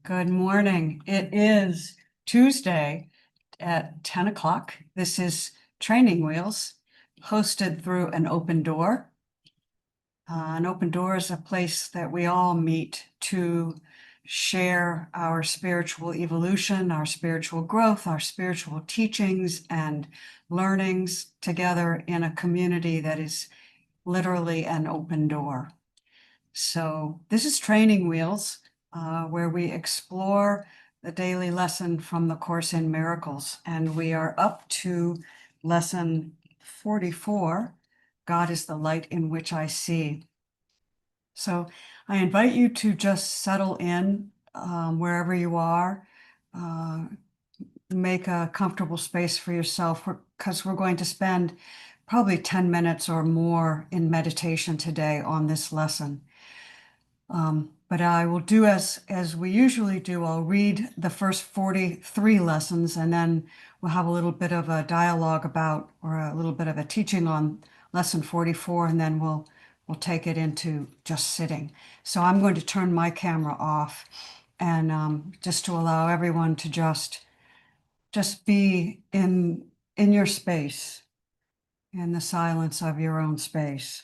Good morning. It is Tuesday at 10 o'clock. This is Training Wheels, hosted through an open door. An open door is a place that we all meet to share our spiritual evolution, our spiritual growth, our spiritual teachings and learnings together in a community that is literally an open door. So this is Training Wheels, where we explore the daily lesson from the Course in Miracles. And we are up to lesson 44, God is the light in which I see. So I invite you to just settle in wherever you are. Make a comfortable space for yourself, because we're going to spend probably 10 minutes or more in meditation today on this lesson. But I will do as we usually do. I'll read the first 43 lessons, and then we'll have a little bit of a dialogue about, or a little bit of a teaching on lesson 44, and then we'll take it into just sitting. So I'm going to turn my camera off, and just to allow everyone to just be in your space, in the silence of your own space.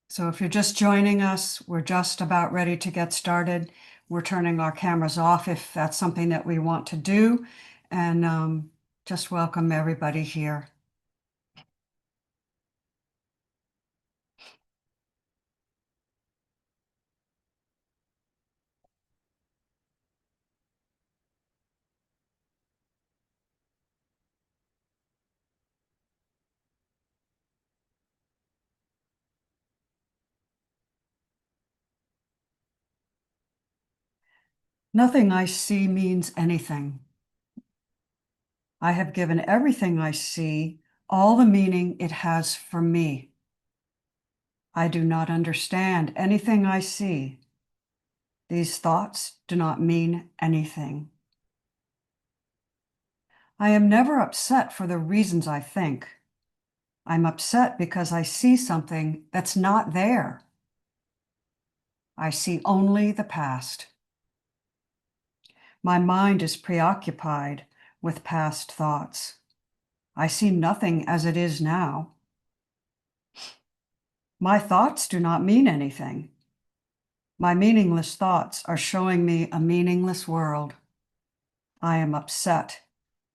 So if you're just joining us, we're just about ready to get started. We're turning our cameras off if that's something that we want to do, and just welcome everybody here. Nothing I see means anything. I have given everything I see all the meaning it has for me. I do not understand anything I see. These thoughts do not mean anything. I am never upset for the reasons I think. I'm upset because I see something that's not there. I see only the past. My mind is preoccupied with past thoughts. I see nothing as it is now. My thoughts do not mean anything. My meaningless thoughts are showing me a meaningless world. I am upset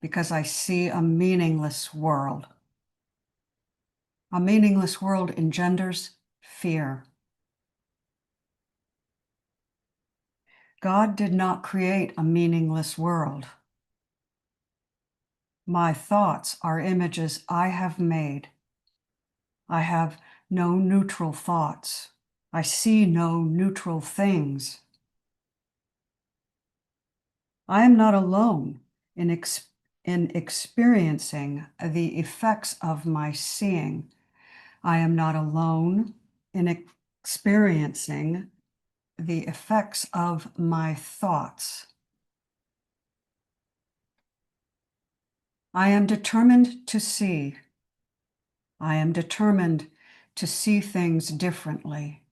because I see a meaningless world. A meaningless world engenders fear. God did not create a meaningless world. My thoughts are images I have made. I have no neutral thoughts. I see no neutral things. I am not alone in experiencing the effects of my seeing. I am not alone in experiencing the effects of my thoughts. I am determined to see. I am determined to see things differently.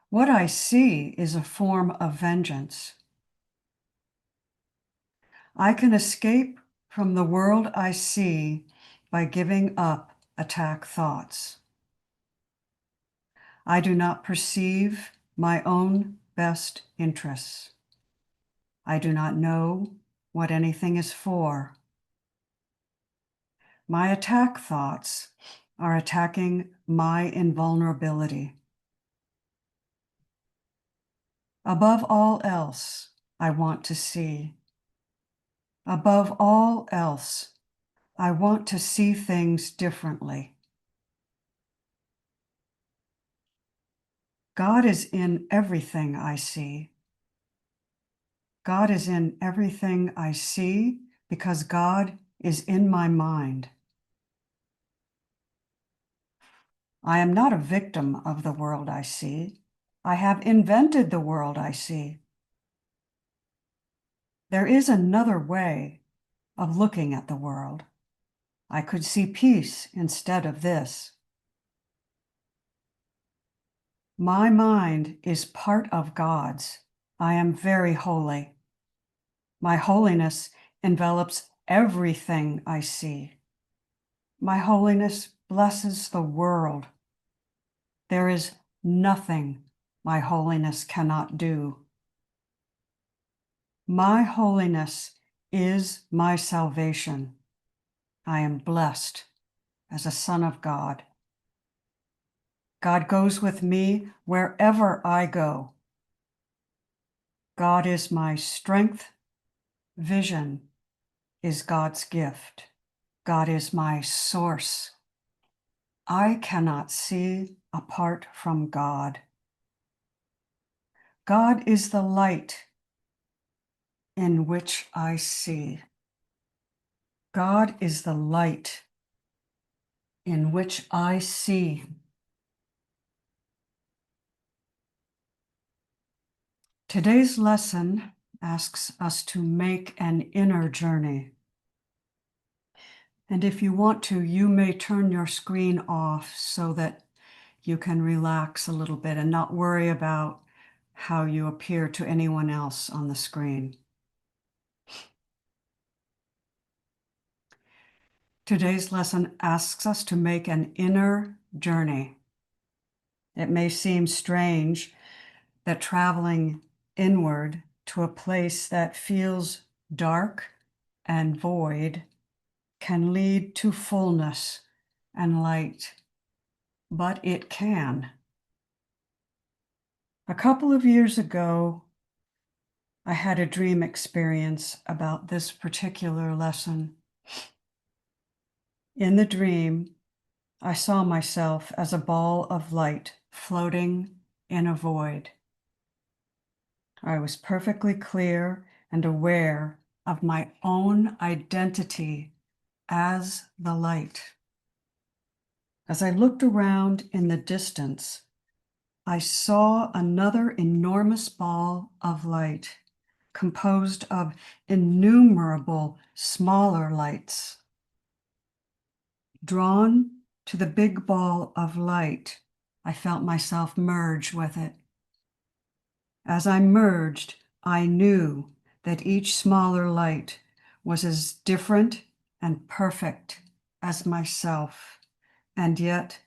What I see is a form of vengeance. I can escape from the world I see by giving up attack thoughts. I do not perceive my own best interests. I do not know what anything is for. My attack thoughts are attacking my invulnerability. Above all else, I want to see. Above all else, I want to see things differently. God is in everything I see. God is in everything I see because God is in my mind. I am not a victim of the world I see. I have invented the world I see. There is another way of looking at the world. I could see peace instead of this. My mind is part of God's. I am very holy. My holiness envelops everything I see. My holiness blesses the world. There is nothing my holiness cannot do. My holiness is my salvation. I am blessed as a son of God. God goes with me wherever I go. God is my strength. Vision is God's gift. God is my source. I cannot see apart from God. God is the light in which I see. God is the light in which I see. Today's lesson asks us to make an inner journey. And if you want to, you may turn your screen off so that you can relax a little bit and not worry about how you appear to anyone else on the screen. Today's lesson asks us to make an inner journey. It may seem strange that traveling inward to a place that feels dark and void can lead to fullness and light, but it can. A couple of years ago, I had a dream experience about this particular lesson. In the dream, I saw myself as a ball of light floating in a void. I was perfectly clear and aware of my own identity as the light. As I looked around in the distance, I saw another enormous ball of light composed of innumerable smaller lights. Drawn to the big ball of light, I felt myself merge with it. As I merged, I knew that each smaller light was as different and perfect as myself, and yet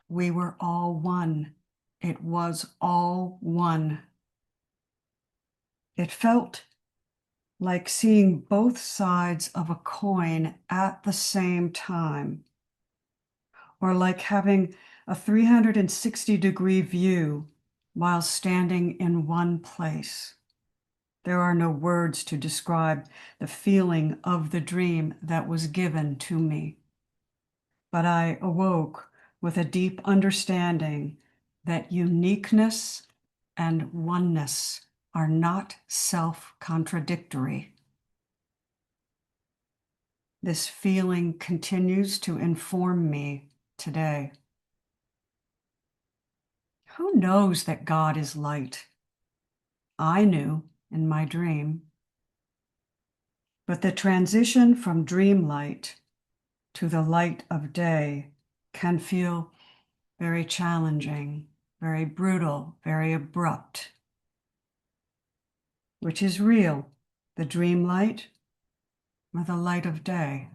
we were all one. It was all one. It felt like seeing both sides of a coin at the same time, or like having a 360-degree view while standing in one place. There are no words to describe the feeling of the dream that was given to me. But I awoke with a deep understanding that uniqueness and oneness are not self-contradictory. This feeling continues to inform me today. Who knows that God is light? I knew in my dream. But the transition from dream light to the light of day can feel very challenging, very brutal, very abrupt. Which is real, the dream light or the light of day?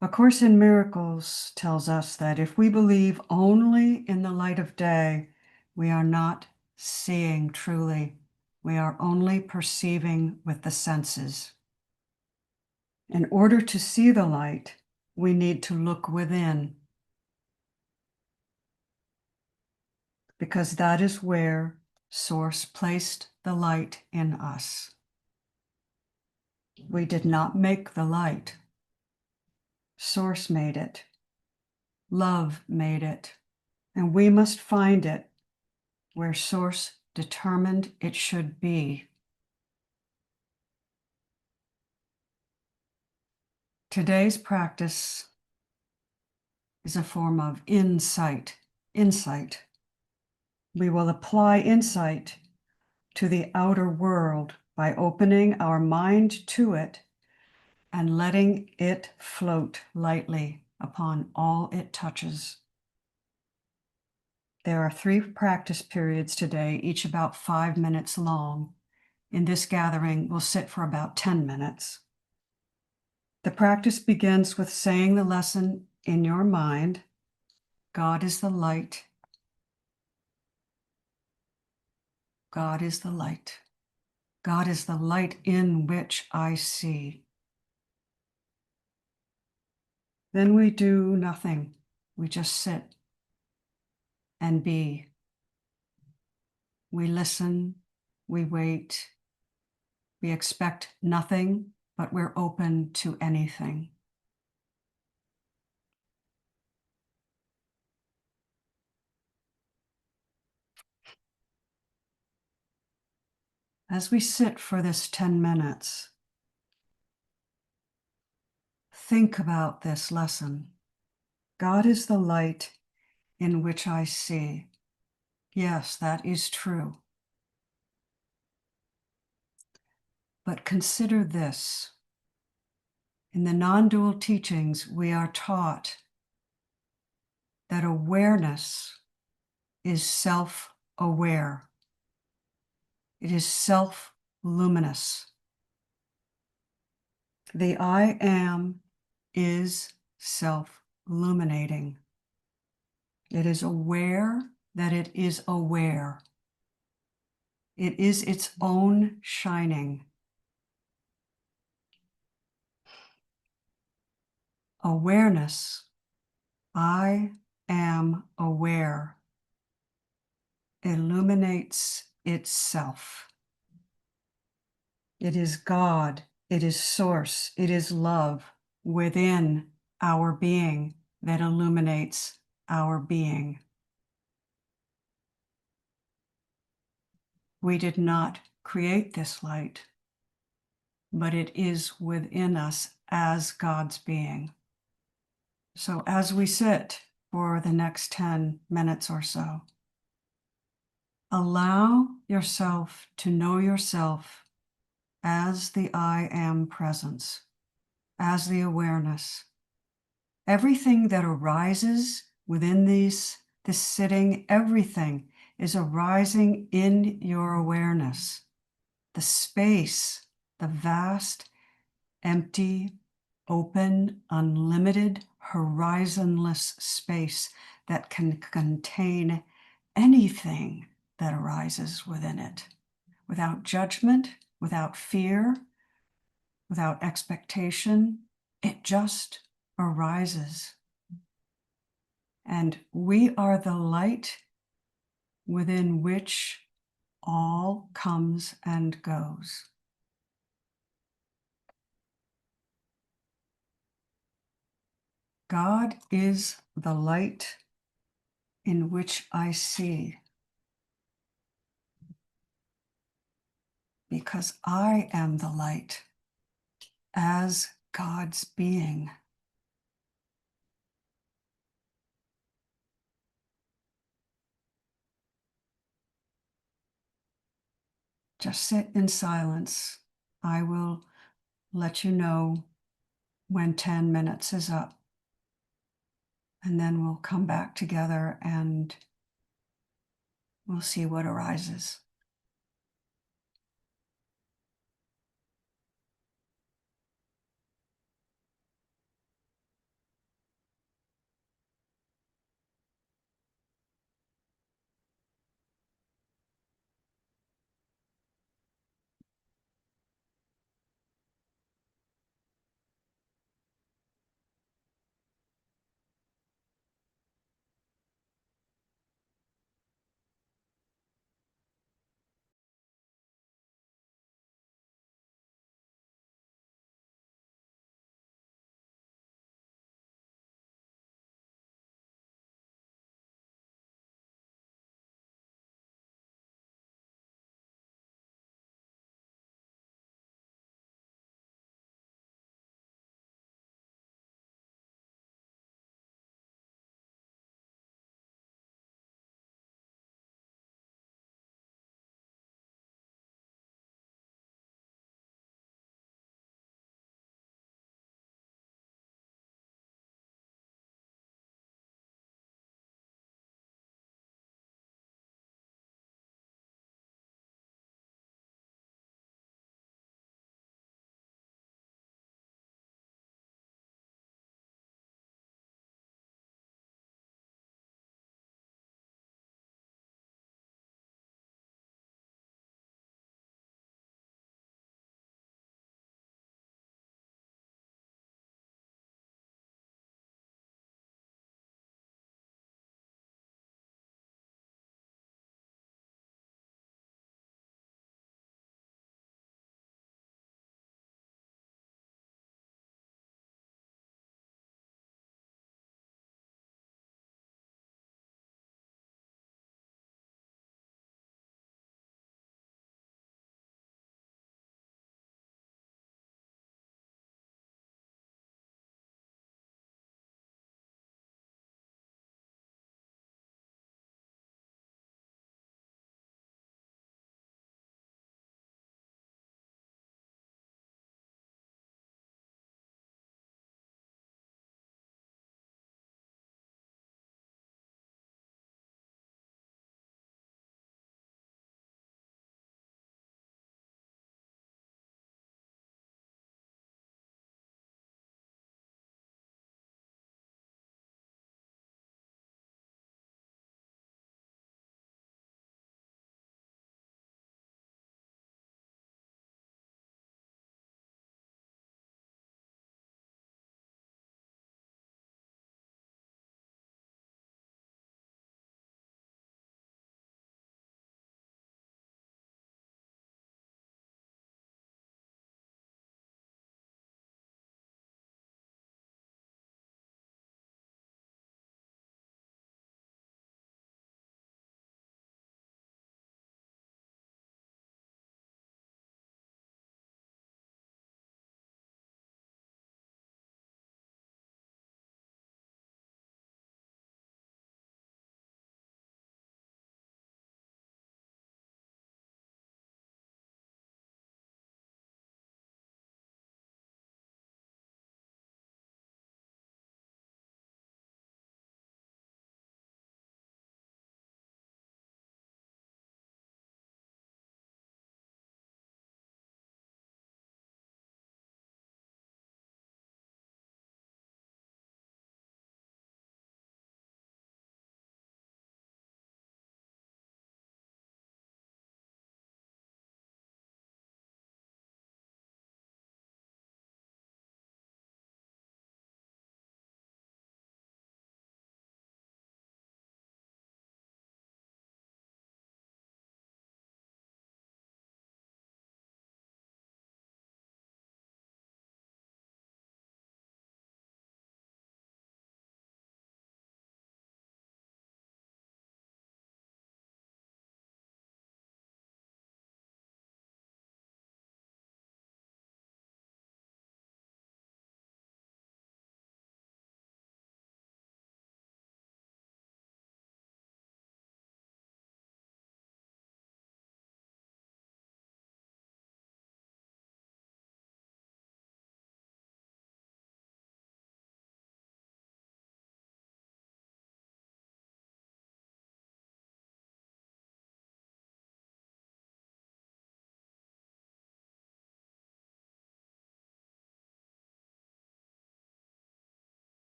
A Course in Miracles tells us that if we believe only in the light of day, we are not seeing truly. We are only perceiving with the senses. In order to see the light, we need to look within, because that is where Source placed the light in us. We did not make the light. Source made it. Love made it. And we must find it where Source determined it should be. Today's practice is a form of insight. We will apply insight to the outer world by opening our mind to it and letting it float lightly upon all it touches. There are 3 practice periods today, each about 5 minutes long. In this gathering, we'll sit for about 10 minutes. The practice begins with saying the lesson in your mind. God is the light. God is the light. God is the light in which I see. Then we do nothing. We just sit and be. We listen. We wait. We expect nothing, but we're open to anything. As we sit for this 10 minutes, think about this lesson. God is the light in which I see. Yes, that is true. But consider this. In the non-dual teachings, we are taught that awareness is self-aware. It is self-luminous. The I am is self-illuminating. It is aware that it is aware. It is its own shining. Awareness, I am aware, illuminates itself. It is God, it is source, it is love within our being that illuminates our being. We did not create this light, but it is within us as God's being. So as we sit for the next 10 minutes or so, allow yourself to know yourself as the I am presence, as the awareness. Everything that arises within this sitting, everything is arising in your awareness. The space, the vast, empty, open, unlimited, horizonless space that can contain anything that arises within it, without judgment, without fear, without expectation. It just arises. And we are the light within which all comes and goes. God is the light in which I see, because I am the light as God's being. Just sit in silence. I will let you know when 10 minutes is up, and then we'll come back together and we'll see what arises.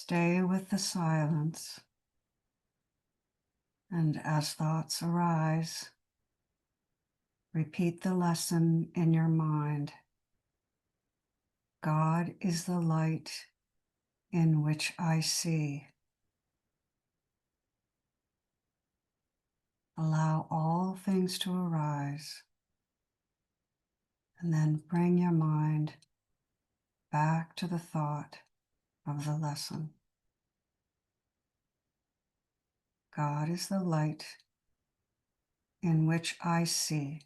Stay with the silence. And as thoughts arise, repeat the lesson in your mind. God is the light in which I see. Allow all things to arise, and then bring your mind back to the thought of the lesson. God is the light in which I see.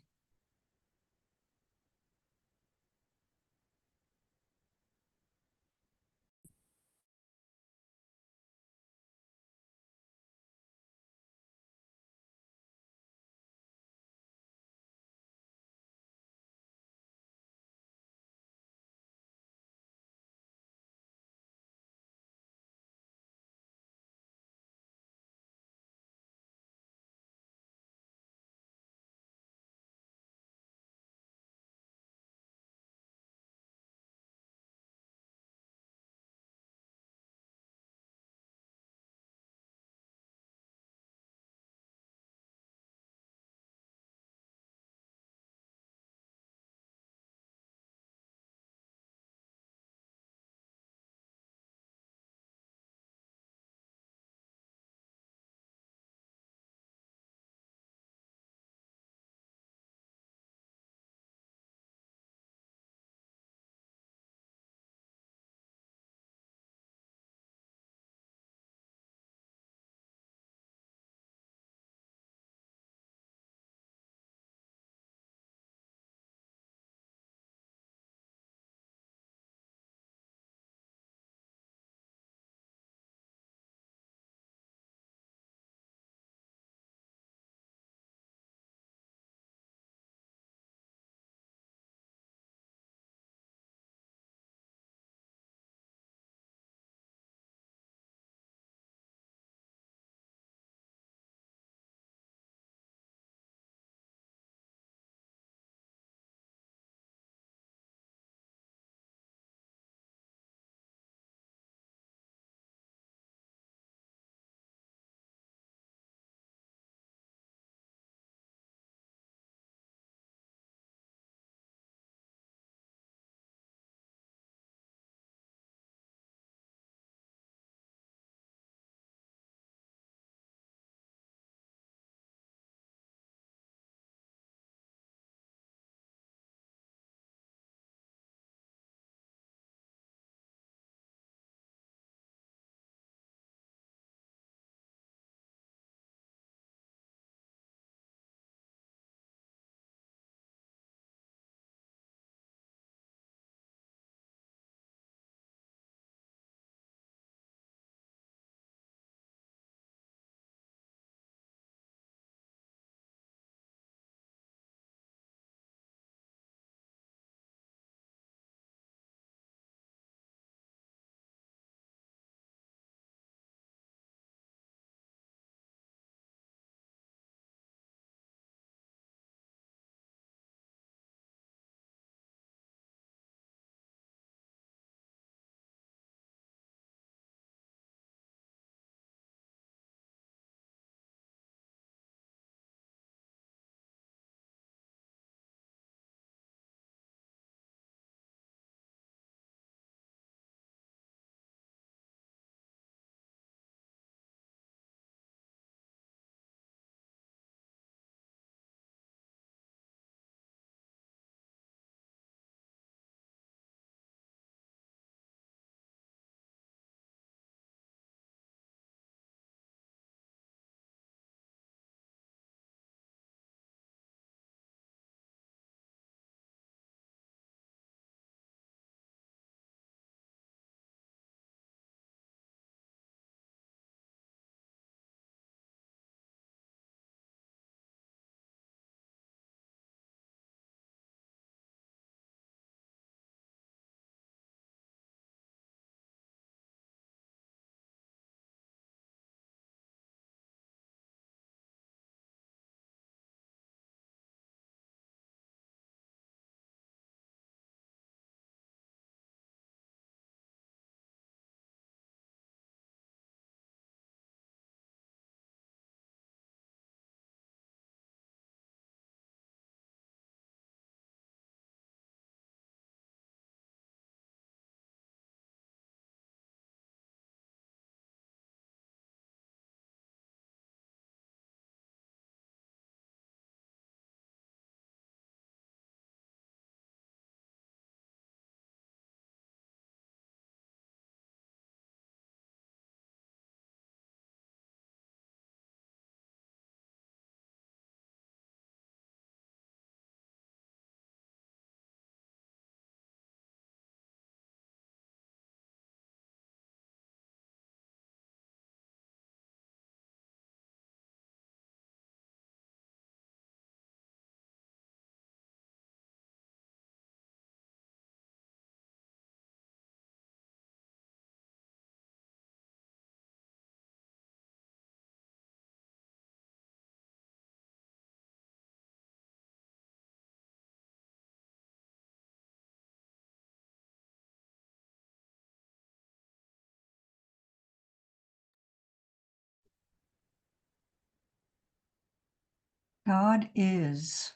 God is.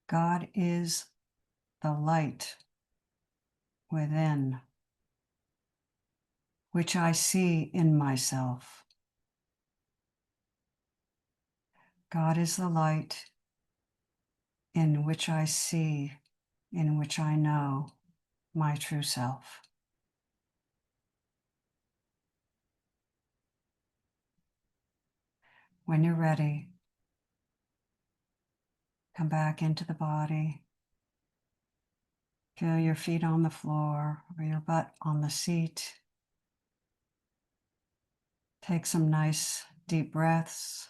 God is the light within, which I see in myself. God is the light in which I see, in which I know my true self. When you're ready, come back into the body. Feel your feet on the floor or your butt on the seat. Take some nice deep breaths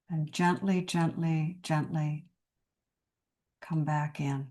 and gently, gently, gently come back in.